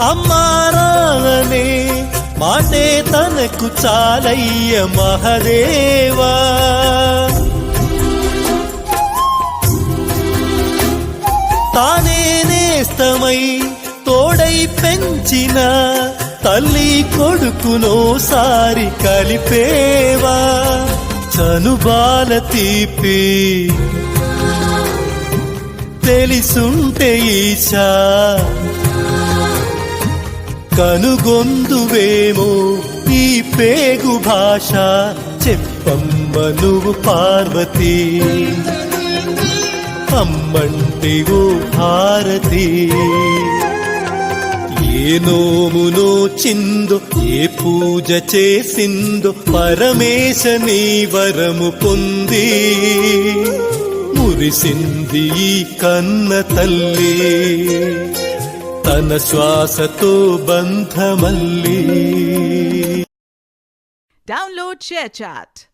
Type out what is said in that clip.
అమ్మారానే మాటే తనకు చాలయ్య మహదేవా. తానే నేస్తమై తోడై పెంచిన తల్లి కొడుకునోసారి కలిపేవా. చనుబాల తీపి తెలిసుంటే ఈశా కనుగొందువేమో ఈ పేగు భాష. చెప్పమ్మ నువ్వు పార్వతి, అమ్మంటే ఓ భారతి. ఏ నోమునో చిందో ఏ పూజ చేసిందో పరమేశ నీ వరము పొంది మురిసింది ఈ కన్న తల్లి తన శ్వాసతో బంధమల్లి. Download ShareChat.